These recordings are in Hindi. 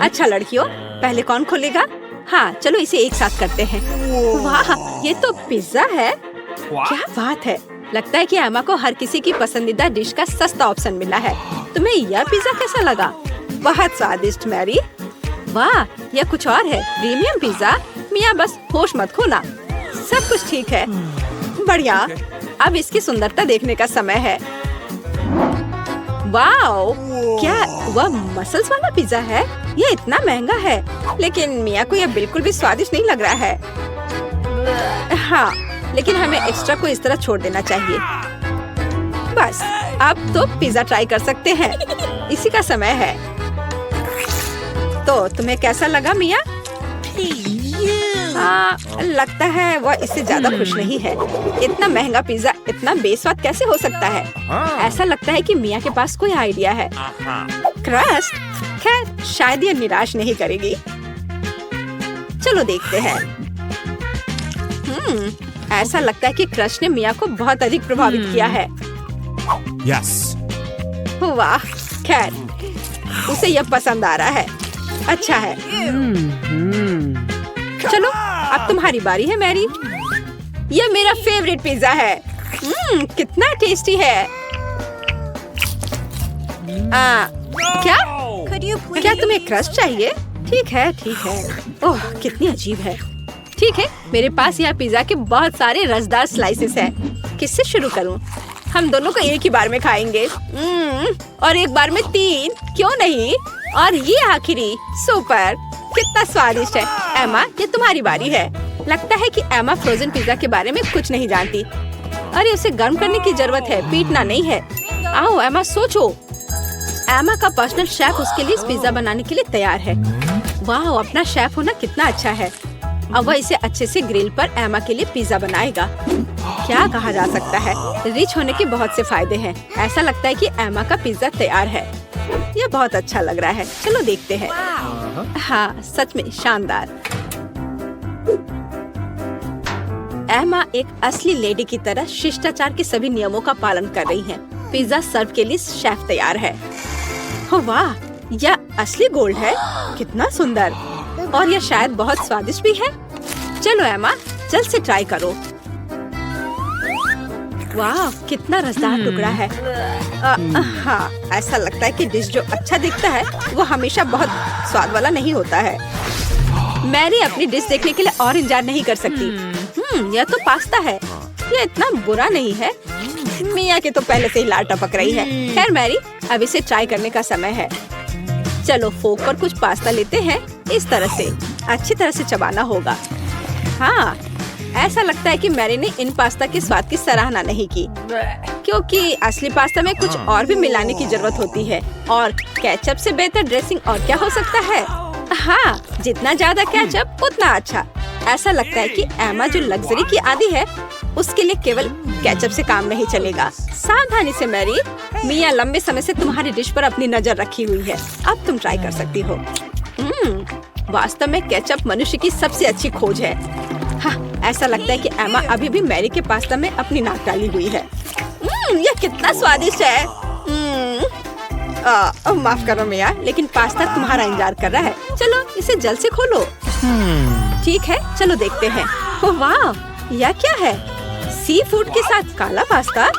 अच्छा लड़कियों, पहले कौन खोलेगा? हाँ, चलो इसे एक साथ करते हैं। वाह, ये तो पिज्जा है। क्या बात है। लगता है कि एमा को हर किसी की पसंदीदा डिश का सस्ता ऑप्शन मिला है। तुम्हें यह पिज्जा कैसा लगा? बहुत स्वादिष्ट मैरी। वाह, यह कुछ और है, प्रीमियम पिज्जा। मिया बस होश मत खोना, सब कुछ ठीक है। बढ़िया, अब इसकी सुंदरता देखने का समय है। वाओ, क्या वह मसल्स वाला पिज्जा है? ये इतना महंगा है, लेकिन मिया को यह बिल्कुल भी स्वादिष्ट नहीं लग रहा है। हाँ, लेकिन हमें एक्स्ट्रा को इस तरह छोड़ देना चाहिए। बस, अब तो पिज्जा ट्राई कर सकते हैं। इसी का समय है। तो तुम्हें कैसा लगा मिया? लगता है वह इससे ज्यादा खुश नहीं है। इतना महंगा पिज्जा इतना बेस्वाद कैसे हो सकता है? ऐसा लगता है कि मिया के पास कोई आइडिया है। क्रस्ट, खैर शायद ये निराश नहीं करेगी। चलो देखते हैं। ऐसा लगता है कि क्रस्ट ने मिया को बहुत अधिक प्रभावित किया है। Yes. वाह, खैर उसे यह पसंद आ रहा है। अच्छा है। चलो, अब तुम्हारी बारी है मैरी। यह मेरा फेवरेट पिज्जा है। कितना टेस्टी है। क्या तुम्हें क्रस्ट चाहिए? ठीक है, ठीक है। ओह, कितनी अजीब है। ठीक है, मेरे पास यह पिज्जा के बहुत सारे रसदार स्लाइसेस हैं। किससे शुरू करूं? हम दोनों को एक ही बार में खाएंगे। और एक बार में 3, क्यों नहीं? और ये आखिरी, सुपर, कितना स्वादिष्ट है। एमा, ये तुम्हारी बारी है। लगता है कि एमा फ्रोजन पिज्जा के बारे में कुछ नहीं जानती। अरे उसे गर्म करने की जरूरत है, पीटना नहीं है। आओ एमा, सोचो। एमा का पर्सनल शेफ उसके लिए इस पिज्जा बनाने के लिए तैयार है। वाह, अपना शेफ होना कितना अच्छा है। अब वह इसे अच्छे से ग्रिल पर एमा के लिए पिज्जा बनाएगा। क्या कहा जा सकता है, रिच होने के बहुत से फायदे हैं। ऐसा लगता है कि एमा का पिज्जा तैयार है। यह बहुत अच्छा लग रहा है। चलो देखते हैं। हाँ, सच में शानदार। एमा एक असली लेडी की तरह शिष्टाचार के सभी नियमों का पालन कर रही है। पिज्जा सर्व के लिए शेफ तैयार है। हो वाह, यह असली गोल्ड है। कितना सुंदर, और यह शायद बहुत स्वादिष्ट भी है। चलो एमा, जल्द से ट्राई करो। वाह, कितना रसदार टुकड़ा है। हाँ, ऐसा लगता है कि डिश जो अच्छा दिखता है वो हमेशा बहुत स्वाद वाला नहीं होता है। मैरी अपनी डिश देखने के लिए और इंतजार नहीं कर सकती। यह तो पास्ता है। यह इतना बुरा नहीं है। मिया के तो पहले से ही लार टपक रही है। खैर मैरी, अब इसे ट्राई करने का समय है। चलो फोक पर कुछ पास्ता लेते हैं। इस तरह से अच्छी तरह से चबाना होगा। हाँ, ऐसा लगता है कि मैरी ने इन पास्ता के स्वाद की सराहना नहीं की, क्योंकि असली पास्ता में कुछ और भी मिलाने की जरूरत होती है। और केचप से बेहतर ड्रेसिंग और क्या हो सकता है? हाँ, जितना ज्यादा केचप उतना अच्छा। ऐसा लगता है कि एमा जो लग्जरी की आदी है, उसके लिए केवल केचप से काम नहीं चलेगा। सावधानी से मैरी, मिया लंबे समय से तुम्हारी डिश पर अपनी नजर रखी हुई है। अब तुम ट्राई कर सकती हो। वास्तव में केचप मनुष्य की सबसे अच्छी खोज है। हाँ, ऐसा लगता है कि एमा अभी भी मैरी के पास्ता में अपनी नाक डाली हुई है। यह कितना स्वादिष्ट है। माफ करो मिया, लेकिन पास्ता तुम्हारा इंतजार कर रहा है। चलो इसे जल्द से खोलो। ठीक है, चलो देखते हैं। ओह वाह, यह क्या है? सी फूड के साथ काला पास्ता?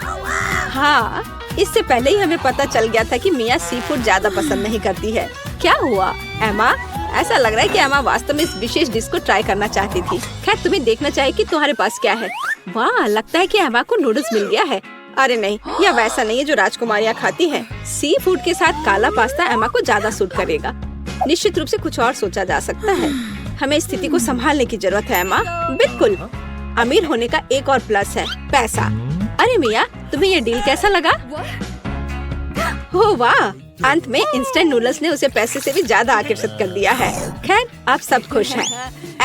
हाँ, इससे पहले ही हमें पता चल गया था कि मिया सी फूड ज्यादा पसंद नहीं करती है। क्या हुआ एमा? ऐसा लग रहा है कि एमा वास्तव में इस विशेष डिश को ट्राई करना चाहती थी। खैर, तुम्हें देखना चाहिए कि तुम्हारे पास क्या है। वाह, लगता है कि एमा को नूडल्स मिल गया है। अरे नहीं, यह वैसा नहीं है जो राजकुमारियाँ खाती हैं। सी फूड के साथ काला पास्ता एमा को ज्यादा सूट करेगा। निश्चित रूप से कुछ और सोचा जा सकता है। हमें स्थिति को संभालने की जरूरत है एमा। बिल्कुल, अमीर होने का एक और प्लस है, पैसा। अरे मिया, तुम्हें ये डील कैसा लगा? हो वाह, अंत में इंस्टेंट नूडल्स ने उसे पैसे से भी ज्यादा आकर्षित कर दिया है। खैर, अब सब खुश हैं।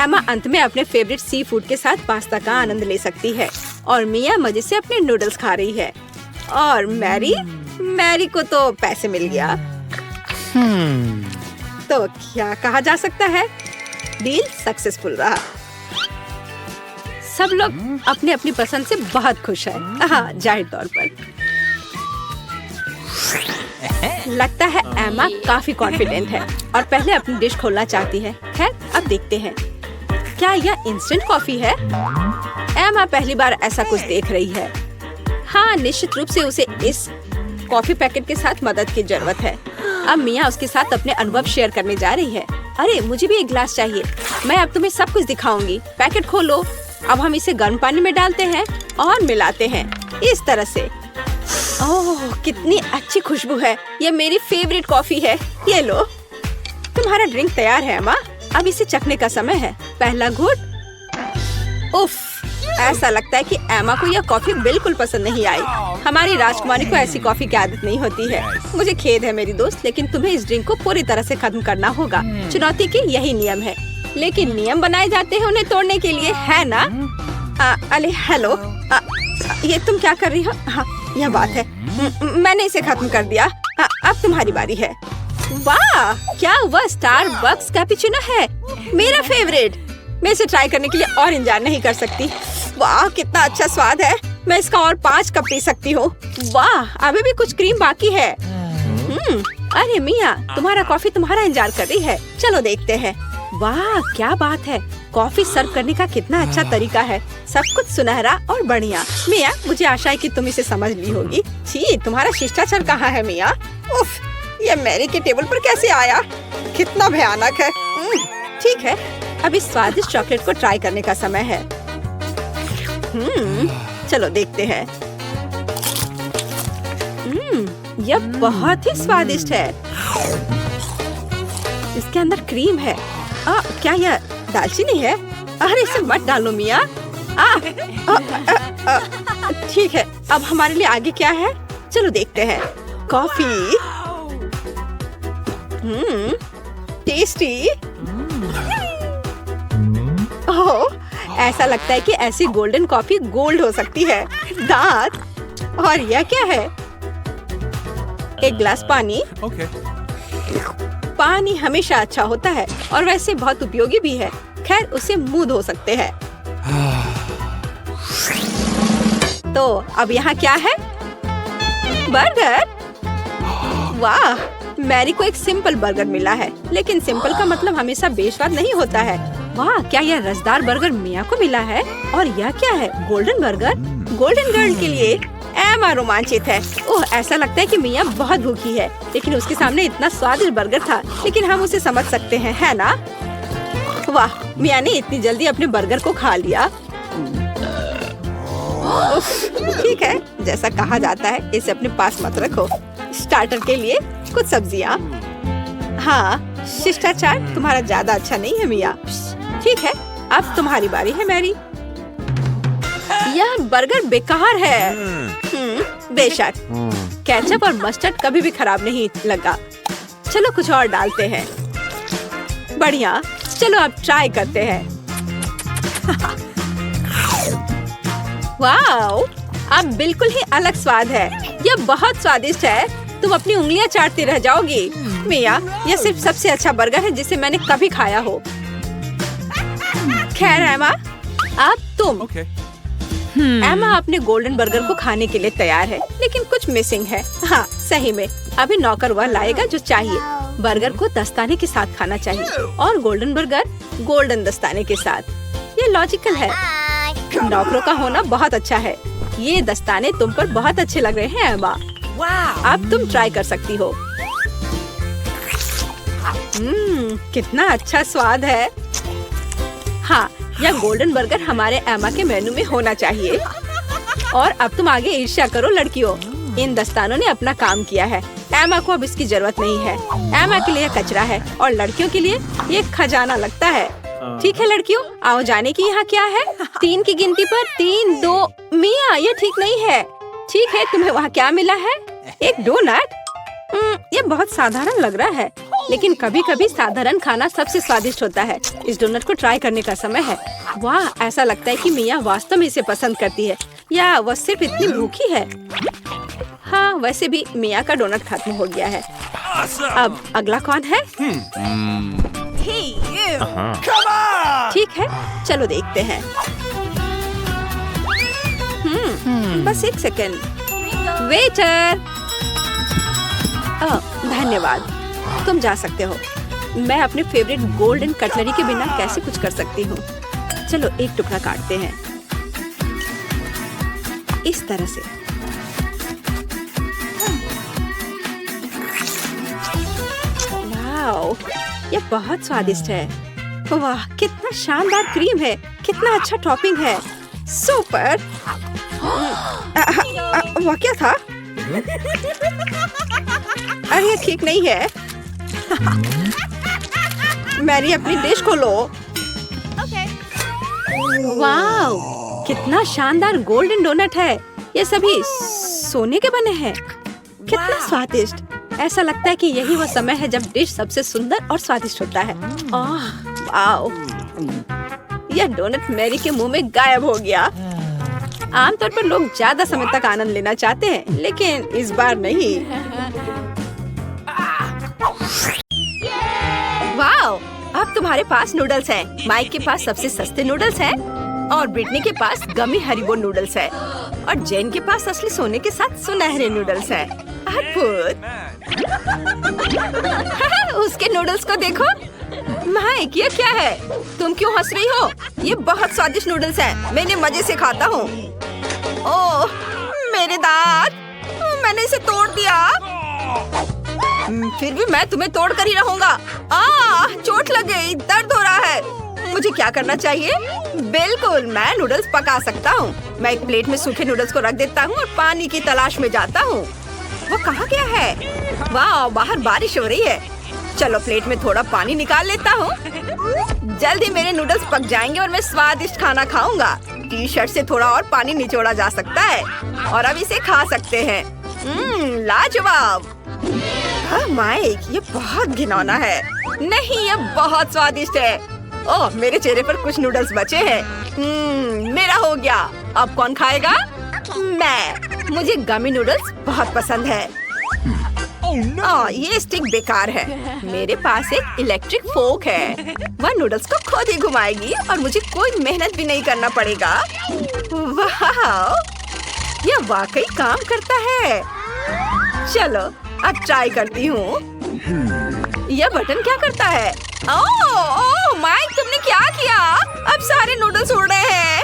एमा अंत में अपने फेवरेट सी फूड के साथ पास्ता का आनंद ले सकती है और मिया मजे से अपने नूडल्स खा रही है। और मैरी को तो पैसे मिल गया। तो क्या कहा जा सकता है, डील सक्सेसफुल रहा। सब लोग अपने अपनी पसंद से बहुत खुश हैं। हाँ, जाहिर तौर पर। लगता है एमा काफी कॉन्फिडेंट है और पहले अपनी डिश खोलना चाहती है। खैर, अब देखते हैं। क्या यह इंस्टेंट कॉफी है? एमा पहली बार ऐसा कुछ देख रही है। हाँ, निश्चित रूप से उसे इस कॉफी पैकेट के साथ मदद की जरूरत है। अब मिया उसके साथ अपने अनुभव शेयर करने जा रही है। अरे, मुझे भी एक गिलास चाहिए। मैं अब तुम्हें सब कुछ दिखाऊंगी। पैकेट खोलो। अब हम इसे गर्म पानी में डालते हैं और मिलाते हैं इस तरह से। ओह, कितनी अच्छी खुशबू है। ये मेरी फेवरेट कॉफी है। ये लो, तुम्हारा ड्रिंक तैयार है अम्मा। अब इसे चखने का समय है। पहला घूंट। उफ, ऐसा लगता है कि एमा को यह कॉफी बिल्कुल पसंद नहीं आई। हमारी राजकुमारी को ऐसी कॉफी की आदत नहीं होती है। मुझे खेद है मेरी दोस्त, लेकिन तुम्हें इस ड्रिंक को पूरी तरह से खत्म करना होगा। चुनौती के यही नियम है, लेकिन नियम बनाए जाते हैं उन्हें तोड़ने के लिए, है ना? अरे हेलो, ये तुम क्या कर रही हो? हाँ, यह बात है। मैंने इसे खत्म कर दिया। अब तुम्हारी बारी है। वाह, क्या वह स्टारबक्स कैपुचिनो है, मेरा फेवरेट। मैं इसे ट्राई करने के लिए और इंतजार नहीं कर सकती। वाह, कितना अच्छा स्वाद है। मैं इसका और 5 कप पी सकती हूँ। वाह, अभी भी कुछ क्रीम बाकी है। अरे मिया, तुम्हारा कॉफी तुम्हारा इंतजार कर रही है। चलो देखते हैं। वाह, क्या बात है। कॉफी सर्व करने का कितना अच्छा तरीका है। सब कुछ सुनहरा और बढ़िया। मिया, मुझे आशा है कि तुम इसे समझ ली होगी। छी, तुम्हारा शिष्टाचार कहाँ है मिया? उफ, ये मैरी के टेबल पर कैसे आया? कितना भयानक है। ठीक है, अब इस स्वादिष्ट चॉकलेट को ट्राई करने का समय है। चलो देखते हैं। यह बहुत ही स्वादिष्ट है। इसके अंदर क्रीम है। क्या यह दालचीनी है? अरे, इसे मत डालो मिया। ठीक है, अब हमारे लिए आगे क्या है? चलो देखते हैं। कॉफी। टेस्टी। ओह, ऐसा लगता है कि ऐसी गोल्डन कॉफी गोल्ड हो सकती है। दांत। और यह क्या है? एक गिलास पानी। पानी हमेशा अच्छा होता है और वैसे बहुत उपयोगी भी है। खैर, उसे मुंह धो सकते हैं। तो अब यहाँ क्या है? बर्गर। वाह, मैरी को एक सिंपल बर्गर मिला है, लेकिन सिंपल का मतलब हमेशा बेस्वाद नहीं होता है। वाह, क्या यह रसदार बर्गर मिया को मिला है? और यह क्या है? Golden burger. गोल्डन गर्ल के लिए एमा रोमांचित है। ओह, ऐसा लगता है कि मिया बहुत भूखी है, लेकिन उसके सामने इतना स्वादिष्ट बर्गर था, लेकिन हम उसे समझ सकते हैं, है ना? वाह, मिया ने इतनी जल्दी अपने बर्गर को खा लिया। ठीक है, जैसा कहा जाता है, इसे अपने पास मत रखो। स्टार्टर के लिए कुछ सब्जियाँ। हाँ, शिष्टाचार तुम्हारा ज्यादा अच्छा नहीं है मिया। ठीक है, अब तुम्हारी बारी है मैरी। यह बर्गर बेकार है। बेशक, केचप और मस्टर्ड कभी भी खराब नहीं लगा। चलो कुछ और डालते हैं। बढ़िया, चलो अब ट्राई करते हैं। वाओ, अब बिल्कुल ही अलग स्वाद है। यह बहुत स्वादिष्ट है। तुम अपनी उंगलियां चाटती रह जाओगी। मिया, यह सिर्फ सबसे अच्छा बर्गर है जिसे मैंने कभी खाया हो। खैर एमा, अब तुम। एमा अपने गोल्डन बर्गर को खाने के लिए तैयार है, लेकिन कुछ मिसिंग है। हाँ, सही में अभी नौकर वह लाएगा जो चाहिए। बर्गर को दस्ताने के साथ खाना चाहिए और गोल्डन बर्गर गोल्डन दस्ताने के साथ। ये लॉजिकल है। नौकरों का होना बहुत अच्छा है। ये दस्ताने तुम पर बहुत अच्छे लग रहे हैं एमा। अब तुम ट्राई कर सकती हो। कितना अच्छा स्वाद है। हाँ, यह गोल्डन बर्गर हमारे एमा के मेनू में होना चाहिए। और अब तुम आगे ईर्ष्या करो लड़कियों। इन दस्तानों ने अपना काम किया है। एमा को अब इसकी जरूरत नहीं है। एमा के लिए कचरा है और लड़कियों के लिए ये खजाना लगता है। ठीक है लड़कियों, आओ जाने की यहाँ क्या है? 3 की गिनती पर 3, 2। मिया, ये ठीक नहीं है। ठीक है, तुम्हें वहाँ क्या मिला है? एक डोनट। ये बहुत साधारण लग रहा है, लेकिन कभी कभी साधारण खाना सबसे स्वादिष्ट होता है। इस डोनट को ट्राई करने का समय है। वाह, ऐसा लगता है कि मिया वास्तव में इसे पसंद करती है, या वह सिर्फ इतनी भूखी है। हाँ, वैसे भी मिया का डोनट खत्म हो गया है। अब अगला कौन है? ठीक है, चलो देखते हैं। बस एक सेकंड। वेटर। धन्यवाद, तुम जा सकते हो। मैं अपने फेवरेट गोल्डन कटलरी के बिना कैसे कुछ कर सकती हूँ। चलो एक टुकड़ा काटते हैं इस तरह से। वाओ, ये बहुत स्वादिष्ट है। वाह, कितना शानदार क्रीम है, कितना अच्छा टॉपिंग है। सुपर। वाह, क्या था? अरे ये ठीक नहीं है। मैरी, अपनी डिश खोलो। वाओ, कितना शानदार गोल्डन डोनट है। ये सभी सोने के बने हैं। कितना स्वादिष्ट। ऐसा लगता है कि यही वो समय है जब डिश सबसे सुंदर और स्वादिष्ट होता है। वाओ, यह डोनट मैरी के मुंह में गायब हो गया। आमतौर पर लोग ज्यादा समय तक आनंद लेना चाहते हैं, लेकिन इस बार नहीं। वाओ, अब तुम्हारे पास नूडल्स हैं। माइक के पास सबसे सस्ते नूडल्स हैं और ब्रिटनी के पास गमी हरीबो नूडल्स है और जेन के पास असली सोने के साथ सुनहरे नूडल्स हैं। अद्भुत। उसके नूडल्स को देखो। माइक, ये क्या है? तुम क्यों हंस रही हो? ये बहुत स्वादिष्ट नूडल्स हैं। मैं इन्हें मजे से खाता हूँ। ओह, मेरे दांत! मैंने इसे तोड़ दिया। फिर भी मैं तुम्हें तोड़ कर ही रहूंगा। चोट लग गई, दर्द हो रहा है। मुझे क्या करना चाहिए? बिल्कुल, मैं नूडल्स पका सकता हूँ। मैं एक प्लेट में सूखे नूडल्स को रख देता हूँ और पानी की तलाश में जाता हूँ। वो कहाँ गया है? वाह, बाहर बारिश हो रही है। चलो प्लेट में थोड़ा पानी निकाल लेता हूँ। जल्दी मेरे नूडल्स पक जाएंगे और मैं स्वादिष्ट खाना खाऊंगा। टी शर्ट से थोड़ा और पानी निचोड़ा जा सकता है और अब इसे खा सकते हैं। लाजवाब। माइक, ये बहुत घिनौना है। नहीं, ये बहुत स्वादिष्ट है। ओह, मेरे चेहरे पर कुछ नूडल्स बचे हैं। मेरा हो गया। अब कौन खाएगा? मैं। मुझे गमी नूडल्स बहुत पसंद है। ये स्टिक बेकार है। मेरे पास एक इलेक्ट्रिक फोक है। वह नूडल्स को खुद ही घुमाएगी और मुझे कोई मेहनत भी नहीं करना पड़ेगा। वाह, यह वाकई काम करता है। चलो अब ट्राई करती हूँ। यह बटन क्या करता है? ओह माइक, तुमने क्या किया? अब सारे नूडल्स उड़ रहे हैं।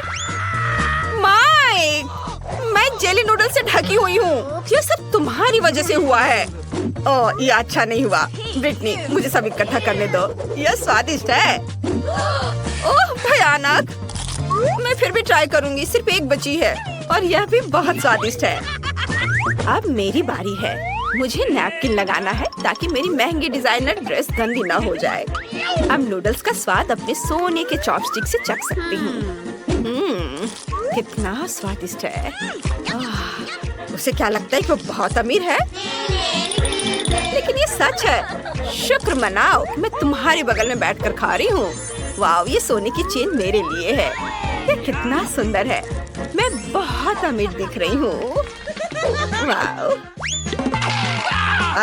माइक, मैं जेली नूडल्स से ढकी हुई हूँ। ये सब तुम्हारी वजह से हुआ है। ओह, ये अच्छा नहीं हुआ। ब्रिटनी, मुझे सब इकट्ठा करने दो। यह स्वादिष्ट है। ओह भयानक। मैं फिर भी ट्राई करूंगी। सिर्फ एक बची है और यह भी बहुत स्वादिष्ट है। अब मेरी बारी है। मुझे नैपकिन लगाना है ताकि मेरी महंगी डिजाइनर ड्रेस गंदी ना हो जाए। अब नूडल्स का स्वाद अपने सोने के चॉपस्टिक से चख सकती हूँ। कितना स्वादिष्ट है। उसे क्या लगता है कि वो बहुत अमीर है? लेकिन ये सच है। शुक्र मनाओ, मैं तुम्हारे बगल में बैठकर खा रही हूँ। वाह, ये सोने की चेन मेरे लिए है। ये कितना सुंदर है। मैं बहुत अमीर दिख रही हूँ। वाह।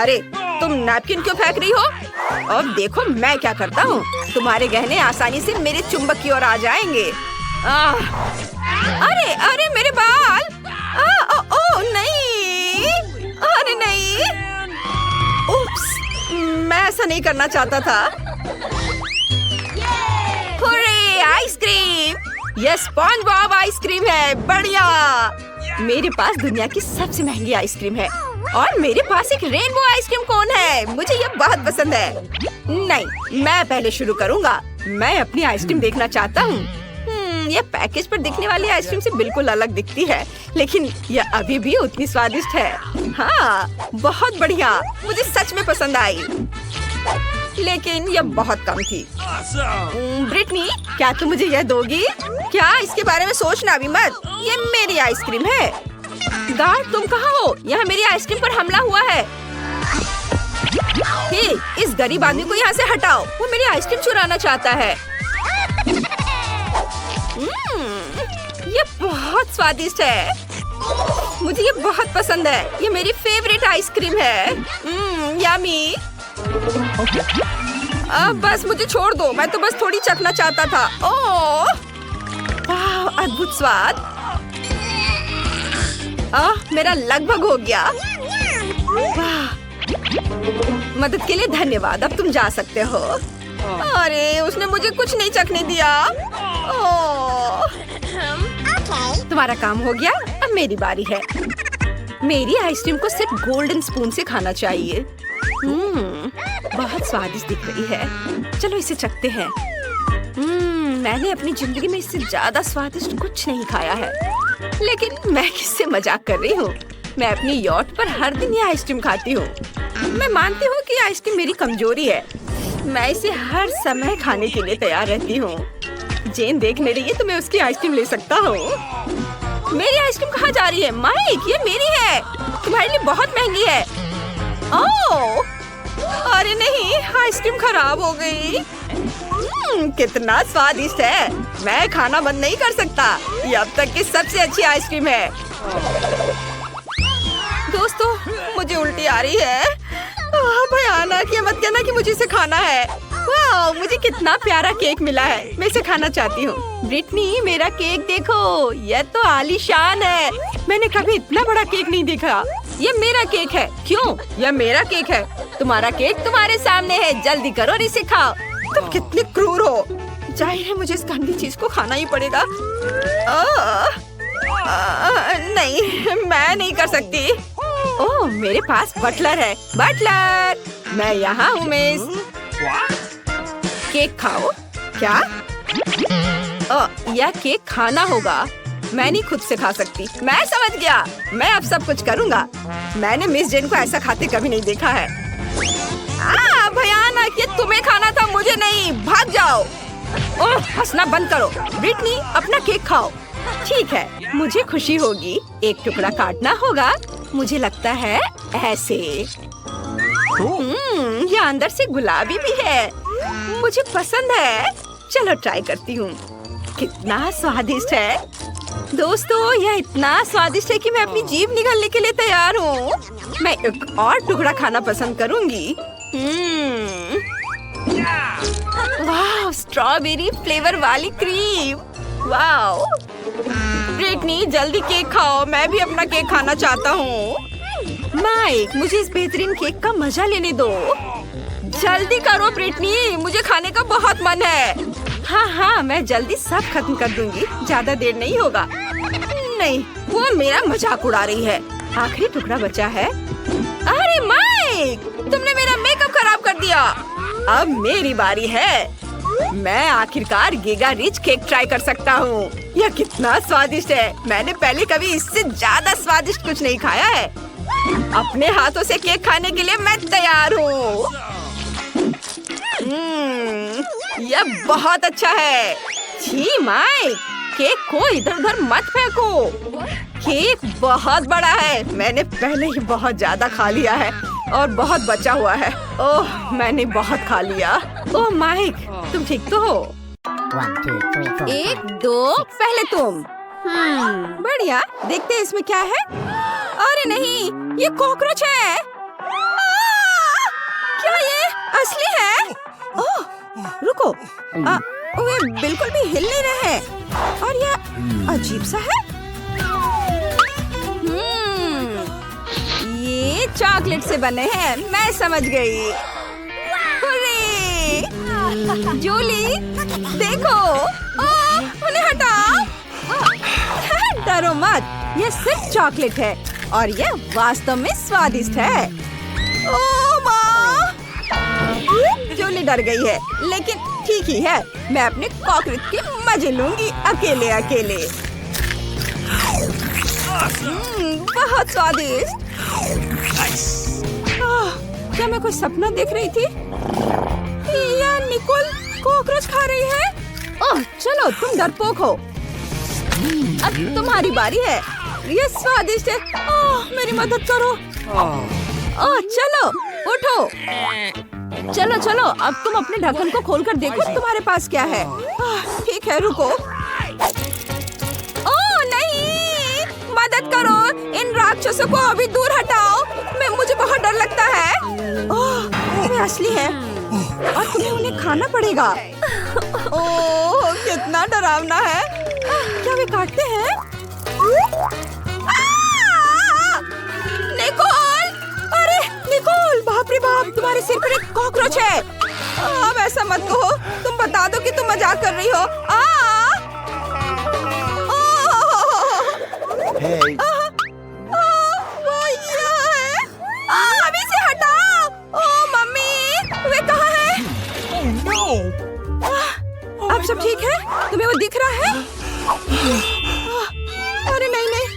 अरे, तुम नैपकिन क्यों फेंक रही हो? अब देखो मैं क्या करता हूँ। तुम्हारे गहने आसानी से मेरे चुंबक की ओर आ जाएंगे। अरे अरे, मेरे बाल! ओ नहीं! अरे नहीं! उप्स, मैं ऐसा नहीं करना चाहता था। Hurray, ice cream! यह स्पॉन्ज बॉब आइसक्रीम है। बढ़िया। मेरे पास दुनिया की सबसे महंगी आइसक्रीम है और मेरे पास एक रेनबो आइसक्रीम कोन है। मुझे ये बहुत पसंद है। नहीं, मैं पहले शुरू करूँगा। मैं अपनी आइसक्रीम देखना चाहता हूँ। ये पैकेज पर दिखने वाली आइसक्रीम से बिल्कुल अलग दिखती है, लेकिन यह अभी भी उतनी स्वादिष्ट है। हाँ, बहुत बढ़िया। मुझे सच में पसंद आई, लेकिन यह बहुत कम थी। ब्रिटनी, क्या तुम मुझे यह दोगी? क्या? इसके बारे में सोचना भी मत। ये मेरी आइसक्रीम है। गार्ड, तुम कहाँ हो? यहाँ मेरी आइसक्रीम पर हमला हुआ है। हे, इस गरीब आदमी को यहाँ से हटाओ। वो मेरी आइसक्रीम चुराना चाहता है। ये बहुत स्वादिष्ट है। मुझे ये बहुत पसंद है। ये मेरी फेवरेट आइसक्रीम है। यम्मी। अब बस मुझे छोड़ दो। मैं तो बस थोड़ी चखना चाहता था। ओह, वाह, अद्भुत स्वाद। मेरा लगभग हो गया। वाह, मदद के लिए धन्यवाद। अब तुम जा सकते हो। अरे उसने मुझे कुछ नहीं चखने दिया। ओह। तुम्हारा काम हो गया, अब मेरी बारी है। मेरी आइसक्रीम को सिर्फ गोल्डन स्पून से खाना चाहिए। बहुत स्वादिष्ट दिख रही है। चलो इसे चखते हैं। मैंने अपनी जिंदगी में इससे ज्यादा स्वादिष्ट कुछ नहीं खाया है। लेकिन मैं किससे मजाक कर रही हूँ? मैं अपनी यॉट पर हर दिन ये आइसक्रीम खाती हूँ। मैं मानती हूँ कि आइसक्रीम मेरी कमजोरी है। मैं इसे हर समय खाने के लिए तैयार रहती हूँ। जेन देखने रही है तो मैं उसकी आइसक्रीम ले सकता हूँ। मेरी आइसक्रीम कहाँ जा रही है? माइक, ये मेरी है। तुम्हारे लिए बहुत महंगी है। ओह, अरे नहीं, आइसक्रीम खराब हो गई। कितना स्वादिष्ट है। मैं खाना बंद नहीं कर सकता। ये अब तक की सबसे अच्छी आइसक्रीम है। दोस्तों, मुझे उल्टी आ रही है। भयानक, ये मत कहना कि मुझे इसे खाना है। वाह, मुझे कितना प्यारा केक मिला है। मैं इसे खाना चाहती हूँ। ब्रिटनी, मेरा केक देखो, यह तो आलीशान है। मैंने कभी इतना बड़ा केक नहीं देखा। ये मेरा केक है। क्यों? यह मेरा केक है। तुम्हारा केक तुम्हारे सामने है। जल्दी करो और इसे खाओ। तुम कितने क्रूर हो। जाहिर है मुझे इस गंदी चीज को खाना ही पड़ेगा। नहीं, मैं नहीं कर सकती। ओह, मेरे पास बटलर है। बटलर, मैं यहाँ हूँ मिस। केक खाओ। क्या? यह केक खाना होगा। मैं नहीं खुद से खा सकती। मैं समझ गया। मैं अब सब कुछ करूँगा। मैंने मिस जेन को ऐसा खाते कभी नहीं देखा है। भयानक, ये तुम्हें खाना था, मुझे नहीं। भाग जाओ। ओह, हंसना बंद करो। ब्रिटनी, अपना केक खाओ। ठीक है, मुझे खुशी होगी। एक टुकड़ा काटना होगा। मुझे लगता है ऐसे। ये अंदर से गुलाबी भी है। मुझे पसंद है। चलो ट्राई करती हूँ। कितना स्वादिष्ट है। दोस्तों, यह इतना स्वादिष्ट है कि मैं अपनी जीभ निगलने के लिए तैयार हूँ। मैं एक और टुकड़ा खाना पसंद करूँगी। वाह, स्ट्रॉबेरी फ्लेवर वाली क्रीम। वाह। ब्रिटनी, जल्दी केक खाओ। मैं भी अपना केक खाना चाहता हूँ। माइक, मुझे इस बेहतरीन केक का मजा लेने दो। जल्दी करो ब्रिटनी, मुझे खाने का बहुत मन है। हाँ, मैं जल्दी सब खत्म कर दूंगी। ज्यादा देर नहीं होगा। नहीं, वो मेरा मजाक उड़ा रही है। आखिरी टुकड़ा बचा है। अरे माइक, तुमने मेरा मेकअप खराब कर दिया। अब मेरी बारी है। मैं आखिरकार गीगा रिच केक ट्राई कर सकता हूँ। यह कितना स्वादिष्ट है। मैंने पहले कभी इससे ज्यादा स्वादिष्ट कुछ नहीं खाया है। अपने हाथों से केक खाने के लिए मैं तैयार हूँ। यह बहुत अच्छा है। छी माइक, केक को इधर उधर मत फेंको। केक बहुत बड़ा है। मैंने पहले ही बहुत ज्यादा खा लिया है और बहुत बचा हुआ है। ओह, मैंने बहुत खा लिया। ओह माइक, तुम ठीक तो हो? 1, 2, 3, 4, 1, 2, पहले तुम। बढ़िया, देखते हैं इसमें क्या है। अरे नहीं, ये कॉकरोच है। क्या ये असली है? ओह, रुको। वे बिल्कुल भी हिल नहीं रहे हैं और यह अजीब सा है। ये चॉकलेट से बने हैं। मैं समझ गई। हुर्रे! जूली, देखो। उन्हें हटाओ। डरो मत, ये सिर्फ चॉकलेट है और ये वास्तव में स्वादिष्ट है। ओह माँ! जूली डर गई है, लेकिन ठीक ही है। मैं अपने कॉकरोच के मजे लूंगी अकेले अकेले। बहुत स्वादिष्ट। क्या मैं कोई सपना देख रही थी? या निकोल कॉकरोच खा रही है? ओह, चलो तुम डरपोक हो। अब तुम्हारी बारी है। ये स्वादिष्ट है। ओह, मेरी मदद करो। ओह, चलो उठो। चलो चलो, अब तुम अपने ढक्कन को खोलकर देखो तुम्हारे पास क्या है। ठीक है, रुको। ओह नहीं, मदद करो। इन राक्षसों को अभी दूर हटाओ। मुझे बहुत डर लगता है। ओह, वे असली है और तुम्हें उन्हें खाना पड़ेगा। ओह, कितना डरावना है। क्या वे काटते हैं? निकोल! अरे निकोल, भाग बाप रे बाप, तुम्हारे सिर पर एक कॉकरोच है। अब ऐसा मत कहो, तुम बता दो कि तुम मजाक कर रही हो। Hey. वो यहाँ है। अभी से हटाओ। ओ मम्मी, वे कहाँ है? Oh no! अब सब ठीक है? तुम्हें वो दिख रहा है? अरे नहीं नहीं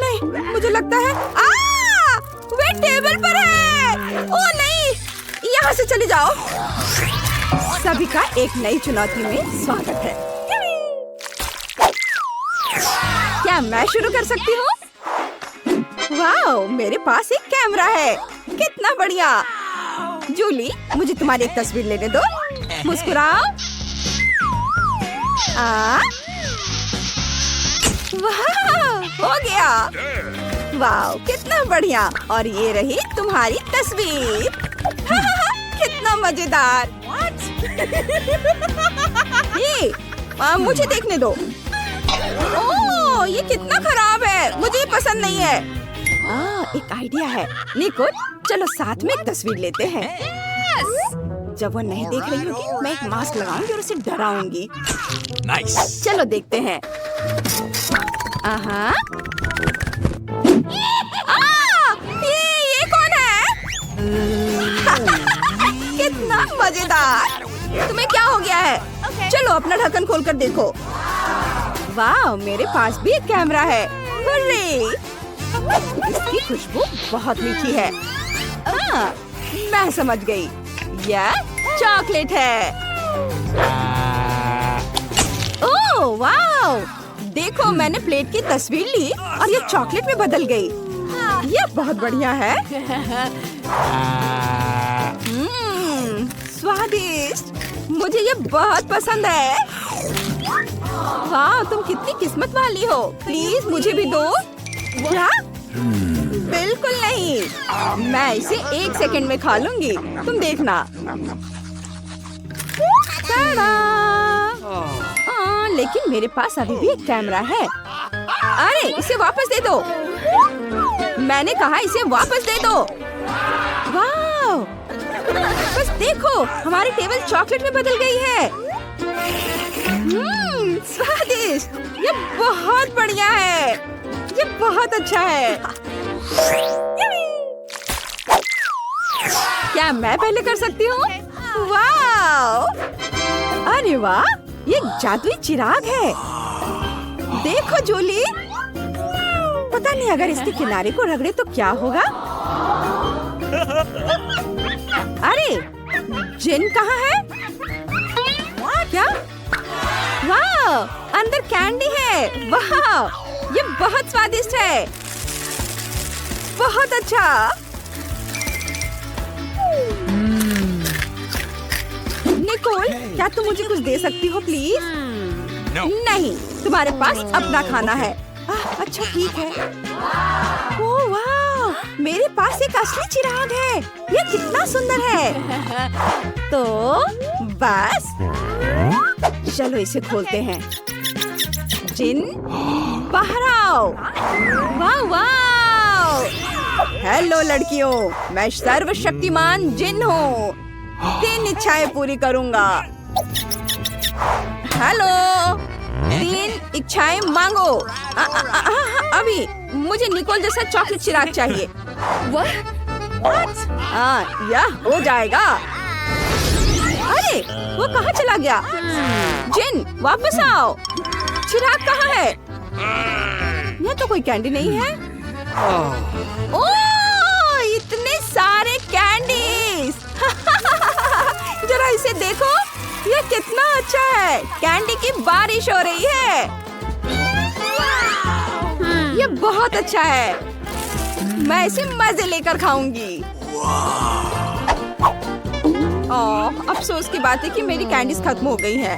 नहीं, मुझे लगता है वे टेबल पर है। ओ नहीं, यहाँ से चले जाओ। सभी का एक नई चुनौती में स्वागत है। क्या मैं शुरू कर सकती हूँ? वाओ, मेरे पास एक कैमरा है। कितना बढ़िया। जूली, मुझे तुम्हारी एक तस्वीर लेने दो। मुस्कुराओ। वाह, हो गया। वाह, कितना बढ़िया। और ये रही तुम्हारी तस्वीर। कितना मजेदार। ये मुझे देखने दो। ओह, ये कितना खराब है, मुझे ये पसंद नहीं है। एक आइडिया है। निको, चलो साथ में एक तस्वीर लेते हैं। जब वो नहीं देख रही होगी, मैं एक मास्क लगाऊंगी और उसे डराऊंगी। Nice. चलो देखते हैं। ये कौन है? कितना मजेदार। तुम्हें क्या हो गया है? चलो अपना ढक्कन खोलकर देखो। वाह, मेरे पास भी एक कैमरा है। हुर्रे! इसकी खुशबू बहुत मीठी है। मैं समझ गई। यह चॉकलेट है। ओह वाह! देखो, मैंने प्लेट की तस्वीर ली और ये चॉकलेट में बदल गई। ये बहुत बढ़िया है। स्वादिष्ट। मुझे ये बहुत पसंद है। वाह, तुम कितनी किस्मत वाली हो। प्लीज मुझे भी दो। क्या? बिल्कुल नहीं, मैं इसे 1 सेकंड में खा लूंगी। तुम देखना। लेकिन मेरे पास अभी भी एक कैमरा है। अरे, इसे वापस दे दो। मैंने कहा इसे वापस दे दो। वाह! बस देखो, हमारी टेबल चॉकलेट में बदल गई है। स्वादिष्ट। ये बहुत बढ़िया है। ये बहुत अच्छा है। क्या मैं पहले कर सकती हूँ? वाह! अरे वाह, ये जादुई चिराग है। देखो जूली, पता नहीं अगर इसके किनारे को रगड़े तो क्या होगा। अरे, जिन कहाँ है? क्या? वाह, अंदर कैंडी है। वाह, ये बहुत स्वादिष्ट है। बहुत अच्छा। निकोल, क्या तुम मुझे कुछ दे सकती हो प्लीज? No. नहीं, तुम्हारे पास अपना खाना है। अच्छा ठीक है। ओह वाह, मेरे पास एक असली चिराग है। ये कितना सुंदर है। तो बस चलो इसे खोलते हैं। जिन, बाहर आओ। वाह वाह। हेलो लड़कियों, मैं सर्वशक्तिमान जिन हूँ। 3 इच्छाएं पूरी करूँगा। हेलो, 3 इच्छाएं मांगो। अभी मुझे निकोल जैसा चॉकलेट चिराग चाहिए। यह हो जाएगा। अरे, वो कहाँ चला गया? जिन, वापस आओ। चिराग कहाँ है? यह तो कोई कैंडी नहीं है। ओह, इतने सारे कैंडीज। जरा इसे देखो, ये कितना अच्छा है। कैंडी की बारिश हो रही है। ये बहुत अच्छा है। मैं इसे मजे लेकर खाऊंगी। ओह, अफसोस की बात है कि मेरी कैंडीज खत्म हो गई हैं।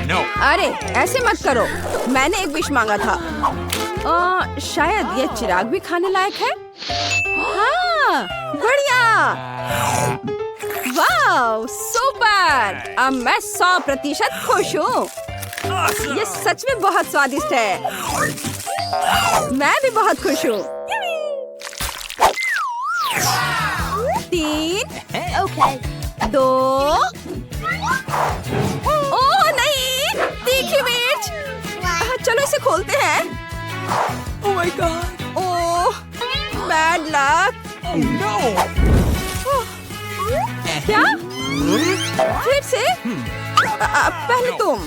No. अरे, ऐसे मत करो। मैंने एक विश मांगा था। शायद ये चिराग भी खाने लायक है। हाँ, बढ़िया। वाह, सुपर। अब मैं 100% खुश हूँ। ये सच में बहुत स्वादिष्ट है। मैं भी बहुत खुश हूँ। Okay. 2। ओह नहीं, तीखी मिर्च। चलो इसे खोलते हैं। Oh my god. Oh, bad luck. Oh no. क्या? फिर से? पहले तुम।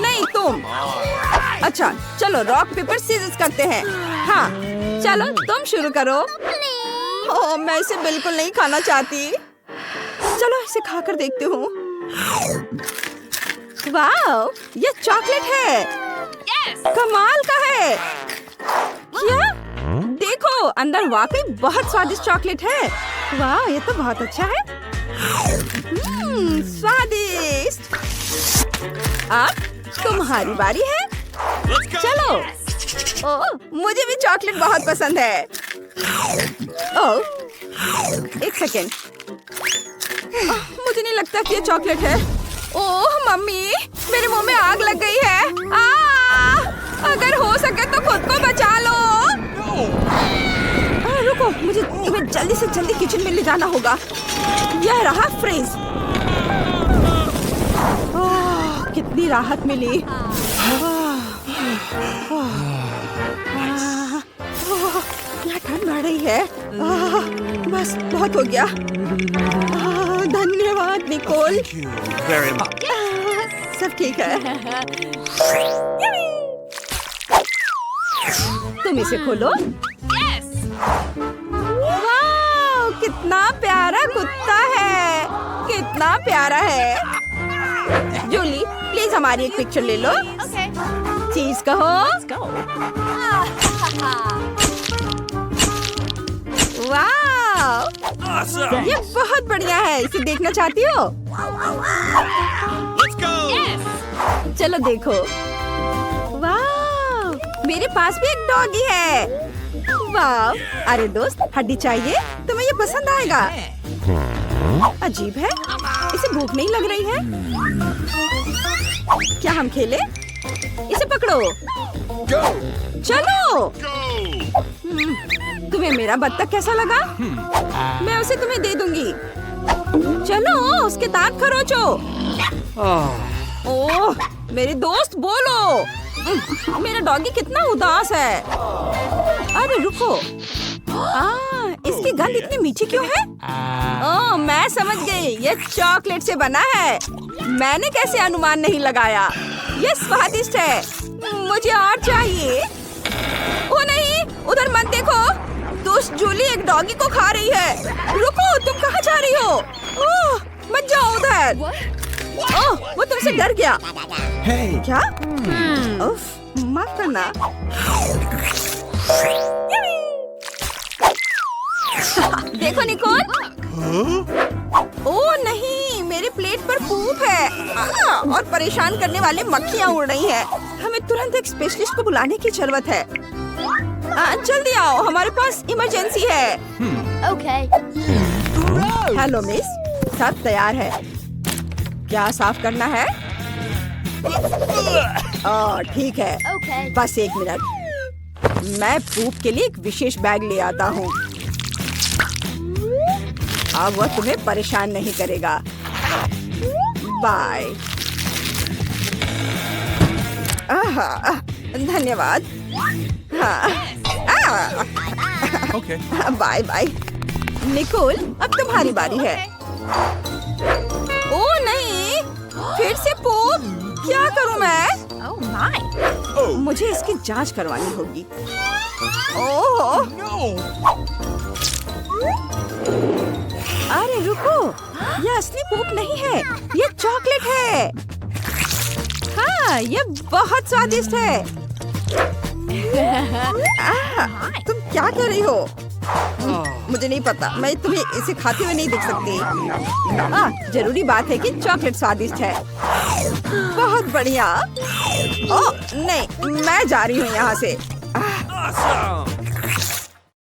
नहीं तुम। अच्छा, चलो रॉक पेपर सीजर्स करते हैं। हाँ, चलो तुम शुरू करो। ओह, मैं इसे बिल्कुल नहीं खाना चाहती। चलो इसे खाकर देखती हूँ। वाह, ये चॉकलेट है। कमाल का है। क्या? देखो, अंदर वाकई बहुत स्वादिष्ट चॉकलेट है। वाह, ये तो बहुत अच्छा है। स्वादिष्ट। अब तुम्हारी बारी है। चलो। ओह, मुझे भी चॉकलेट बहुत पसंद है। ओह, एक सेकेंड। मुझे नहीं लगता कि ये चॉकलेट है। ओह मम्मी, मेरे मुंह में आग लग गई है। अगर हो सके तो खुद को बचा लो। रुको, मुझे तुम्हें जल्दी से जल्दी किचन में ले जाना होगा। यह रहा फ्रिज। कितनी राहत मिली। यहाँ ठंड बढ़ रही है। बस बहुत हो गया। धन्यवाद Nicol. Thank you very much. सब ठीक है। तुम इसे खोलो। वाह, कितना प्यारा कुत्ता है। कितना प्यारा है। जूली, प्लीज हमारी एक पिक्चर ले लो। चीज कहो। वाह, Awesome. ये बहुत बढ़िया है। इसे देखना चाहती हो? Let's go. चलो देखो। वाह, मेरे पास भी एक डॉगी है। वाह, अरे दोस्त, हड्डी चाहिए? तुम्हें ये पसंद आएगा। अजीब है, इसे भूख नहीं लग रही है। क्या हम खेले? इसे पकड़ो। Go. चलो। Go. तुम्हें मेरा बत्तख कैसा लगा? मैं उसे तुम्हें दे दूंगी। चलो, उसके दांत खरोचो। ओह, मेरे दोस्त बोलो। मेरा डॉगी कितना उदास है। अरे रुको। इसकी गंध इतनी मीठी क्यों है? ओह, मैं समझ गई। ये चॉकलेट से बना है। मैंने कैसे अनुमान नहीं लगाया। ये स्वादिष्ट है। मुझे और चाहिए। ओ नहीं, उधर मत देखो। दोस्त जूली एक डॉगी को खा रही है। रुको, तुम कहाँ जा रही हो? ओह, मत जाओ उधर। ओह, वो तुमसे डर गया। Hey. क्या? उफ, माफ करना। देखो निकोल। ओह नहीं, मेरे प्लेट पर पूप है। और परेशान करने वाले मक्खियाँ उड़ रही हैं। हमें तुरंत एक स्पेशलिस्ट को बुलाने की जरूरत है। जल्दी आओ, हमारे पास इमरजेंसी है। Okay. हेलो मिस, सब तैयार है। क्या साफ करना है? ठीक है। Okay. बस एक मिनट। मैं पूप के लिए एक विशेष बैग ले आता हूँ। अब वह तुम्हें परेशान नहीं करेगा। बाय। धन्यवाद। हाँ। Okay. Bye bye. निकोल, अब तुम्हारी बारी है। ओ नहीं, फिर से पूप। क्या करूं मैं? Oh my. Oh मुझे इसकी जांच करवानी होगी। ओह, no. अरे रुको, ये असली पूप नहीं है, ये चॉकलेट है। हाँ, ये बहुत स्वादिष्ट है। तुम क्या कर रही हो? मुझे नहीं पता, मैं तुम्हें इसे खाते हुए नहीं देख सकती। जरूरी बात है कि चॉकलेट स्वादिष्ट है। बहुत बढ़िया। ओह नहीं, मैं जा रही हूँ यहाँ से। Awesome.